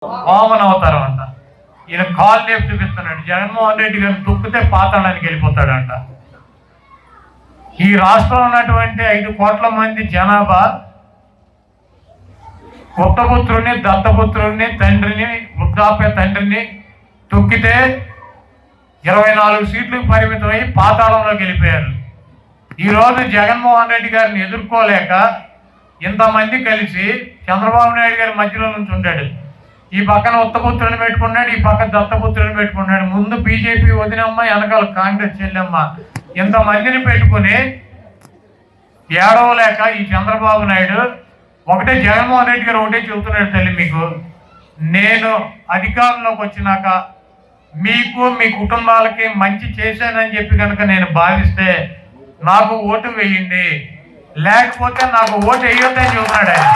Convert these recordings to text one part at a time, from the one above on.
వామన అవతారం అంట. ఈయన కాల్ లేపు చూపిస్తున్నాడు. జగన్మోహన్ రెడ్డి గారిని తొక్కితే పాతాళానికి వెళ్ళిపోతాడంట. ఈ రాష్ట్రంలో ఉన్నటువంటి 5 కోట్ల మంది జనాభా పుట్టపుత్రుని, దత్తపుత్రుడిని, తండ్రిని, వృద్ధాప్య తండ్రిని తొక్కితే 24 సీట్లకు పరిమితమై పాతాళంలోకి వెళ్ళిపోయారు. ఈరోజు జగన్మోహన్ రెడ్డి గారిని ఎదుర్కోలేక ఇంతమంది కలిసి చంద్రబాబు నాయుడు గారి మధ్యలో నుంచి ఉంటాడు. ఈ పక్కన ఉత్తపుత్రుని పెట్టుకున్నాడు, ఈ పక్క దత్తపుత్రుని పెట్టుకున్నాడు. ముందు బీజేపీ వదినమ్మ, వెనకాల కాంగ్రెస్ చెల్లెమ్మ, ఇంతమందిని పెట్టుకుని ఏడవలేక ఈ చంద్రబాబు నాయుడు ఒకటే, జగన్మోహన్ రెడ్డి గారు ఒకటే చెబుతున్నాడు, తల్లి మీకు నేను అధికారంలోకి వచ్చినాక మీకు మీ కుటుంబాలకి మంచి చేశానని చెప్పి కనుక నేను భావిస్తే నాకు ఓటు వేయండి, లేకపోతే నాకు ఓటు వేయొద్దని చెబుతున్నాడు ఆయన.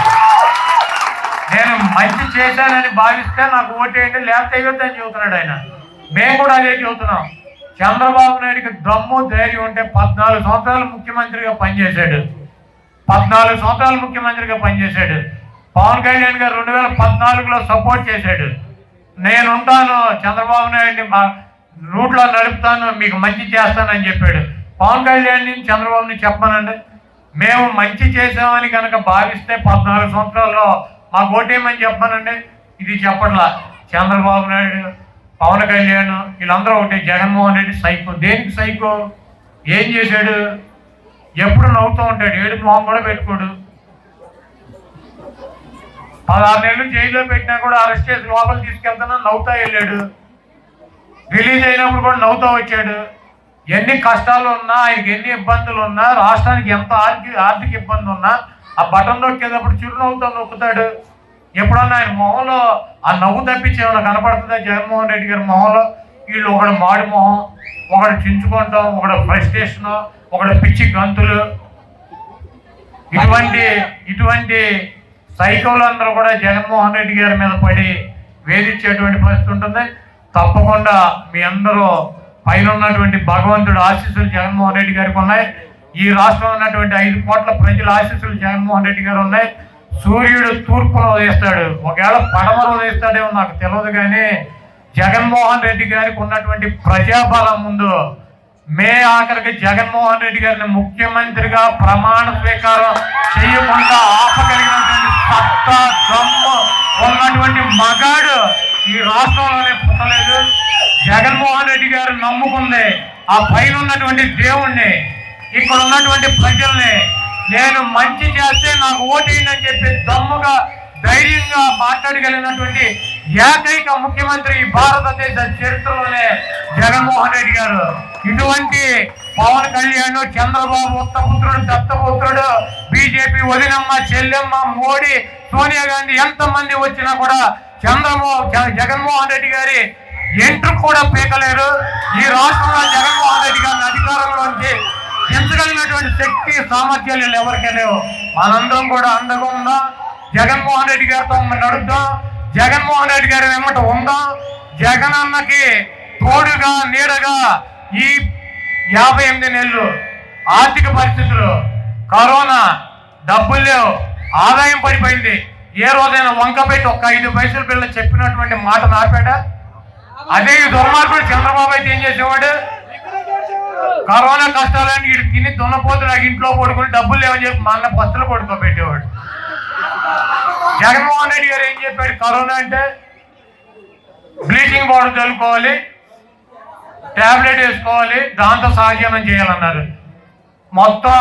నేను మంచి చేశానని భావిస్తే నాకు ఓటు వేయండి, లేకపోతే వేయొద్దని చెబుతున్నాడు ఆయన. మేము కూడా అదే చెబుతున్నాం. చంద్రబాబు నాయుడికి దమ్ము ధైర్యం ఉంటే 14 సంవత్సరాలు ముఖ్యమంత్రిగా పనిచేశాడు. 14 సంవత్సరాలు ముఖ్యమంత్రిగా పనిచేశాడు. పవన్ కళ్యాణ్ గారు 2014లో సపోర్ట్ చేశాడు. నేనుంటాను, చంద్రబాబు నాయుడిని మా రూట్లో నడుపుతాను, మీకు మంచి చేస్తానని చెప్పాడు. పవన్ కళ్యాణ్ని, చంద్రబాబుని చెప్పానండి, మేము మంచి చేసామని కనుక భావిస్తే 14 సంవత్సరాల్లో మాకు ఓటేమని చెప్పానండి. ఇది చెప్పట్లా. చంద్రబాబు నాయుడు, పవన్ కళ్యాణ్ వీళ్ళందరూ ఒకటి. జగన్మోహన్ రెడ్డి సైకో. దేనికి సైకో? ఏం చేశాడు? ఎప్పుడు నవ్వుతూ ఉంటాడు, ఏడుపు మొహం కూడా పెట్టుకోడు. 16 నెలలు జైల్లో పెట్టినా కూడా అరెస్ట్ చేసి లోపల తీసుకెళ్తానని నవ్వుతా వెళ్ళాడు. రిలీజ్ అయినప్పుడు కూడా నవ్వుతూ వచ్చాడు. ఎన్ని కష్టాలు ఉన్నా, ఆయనకి ఎన్ని ఇబ్బందులు ఉన్నా, రాష్ట్రానికి ఎంత ఆర్థిక ఇబ్బంది ఉన్నా ఆ బటన్ నొక్కేటప్పుడు చిరునవ్వుతో నొక్కుతాడు. ఎప్పుడన్నా ఆయన మొహంలో ఆ నవ్వు తప్పించి ఏమైనా కనపడుతుందా జగన్మోహన్ రెడ్డి గారి మొహంలో? వీళ్ళు ఒకడు మాడి మొహం, ఒకడు చించుకుంటాం, ఒకడు ఫ్రస్ట్రేషన్, ఒకడు పిచ్చి గంతులు, ఇటువంటి సైకోలందరూ కూడా జగన్మోహన్ రెడ్డి గారి మీద పడి వేధించేటువంటి పరిస్థితి ఉంటుంది. తప్పకుండా మీ అందరూ పైన ఉన్నటువంటి భగవంతుడు ఆశీస్సులు జగన్మోహన్ రెడ్డి గారికి ఉన్నాయి. ఈ రాష్ట్రంలో ఉన్నటువంటి 5 కోట్ల ప్రజల ఆశీస్సులు జగన్మోహన్ రెడ్డి గారు ఉన్నాయి. సూర్యుడు తూర్పులో ఉదయిస్తాడు, ఒకవేళ పడమర ఉదయిస్తాడేమో నాకు తెలియదు, కానీ జగన్మోహన్ రెడ్డి గారికి ఉన్నటువంటి ప్రజాబలం ముందు మే ఆఖరికి జగన్మోహన్ రెడ్డి గారిని ముఖ్యమంత్రిగా ప్రమాణ స్వీకారం చేయకుండా ఆపగలిగినటువంటి సత్తా, దమ్ము ఉన్నటువంటి మగాడు ఈ రాష్ట్రంలోనే పుట్టలేదు. జగన్మోహన్ రెడ్డి గారు నమ్ముకుంది ఆ పైన ఉన్నటువంటి దేవుణ్ణి, ఇక్కడ ఉన్నటువంటి ప్రజల్ని. నేను మంచి చేస్తే నాకు ఓటేయండి చెప్పి దమ్ముగా, ధైర్యంగా మాట్లాడగలిగినటువంటి ఏకైక ముఖ్యమంత్రి ఈ భారతదేశ చరిత్రలోనే జగన్మోహన్ రెడ్డి గారు. ఇటువంటి పవన్ కళ్యాణ్, చంద్రబాబు ఉత్తపుత్రుడు, దత్తపుత్రుడు, బీజేపీ వదినమ్మ, చెల్లెమ్మ, మోడీ, సోనియా గాంధీ ఎంతమంది వచ్చినా కూడా జగన్మోహన్ రెడ్డి గారి ఎంట్రుకు కూడా పీకలేరు. ఈ రాష్ట్రంలో జగన్మోహన్ రెడ్డి గారిని అధికారంలోంచి ఎంచగలిగినటువంటి శక్తి, సామర్థ్యాలు ఎవరికీ లేవు. మనందరం కూడా అండగా ఉందాం, జగన్మోహన్ రెడ్డి గారితో నడుద్దాం, జగన్మోహన్ రెడ్డి గారి వెంబట ఉందాం. జగన్ అన్నకి తోడుగా, నీడగా ఈ 58 నెలలు ఆర్థిక పరిస్థితులు, కరోనా, డబ్బులు లేవు, ఆదాయం పడిపోయింది. ఏ రోజైనా వంక పెట్టి ఒక్క 5 పైసల పిల్లలు చెప్పినటువంటి మాట నాపాడా? అదే ఈ దుర్మార్గుడు చంద్రబాబు అయితే ఏం చేసేవాడు? కరోనా కష్టాలని ఇటు తిని దున్నపోతు నాకు ఇంట్లో పడుకుని డబ్బులు లేవని చెప్పి మా అన్న బస్సులు పడుకోబెట్టేవాడు. జగన్మోహన్ రెడ్డి గారు ఏం చెప్పాడు? కరోనా అంటే బ్లీచింగ్ పౌడర్ చల్లుకోవాలి, టాబ్లెట్ వేసుకోవాలి, దాంతో సహజీవనం చేయాలన్నారు. మొత్తం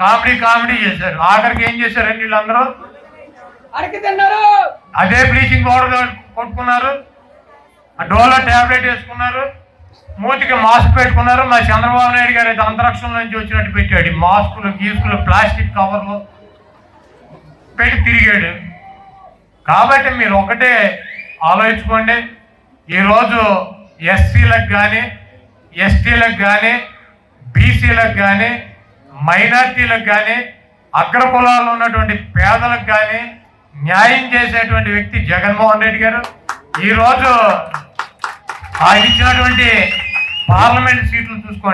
కామెడీ చేశారు. ఆఖరికి ఏం చేశారండి వీళ్ళందరూ? అదే బ్లీచింగ్ పౌడర్ కొట్టుకున్నారు, డోలో టాబ్లెట్ వేసుకున్నారు, మూతికి మాస్క్ పెట్టుకున్నారు. మా చంద్రబాబు నాయుడు గారు అయితే అంతరిక్షం నుంచి వచ్చినట్టు పెట్టాడు. మాస్కులు, గీసుకులు, ప్లాస్టిక్ కవర్లు పెట్టి తిరిగాడు. కాబట్టి మీరు ఒకటే ఆలోచించుకోండి, ఈరోజు ఎస్సీలకు కానీ, ఎస్టీలకు కానీ, బీసీలకు కానీ, మైనార్టీలకు కానీ, అగ్రకులాల్లో ఉన్నటువంటి పేదలకు కానీ న్యాయం చేసేటువంటి వ్యక్తి జగన్మోహన్ రెడ్డి గారు. ఈరోజు ఆయన ఇచ్చినటువంటి పార్లమెంట్ సీట్లు చూసుకోండి.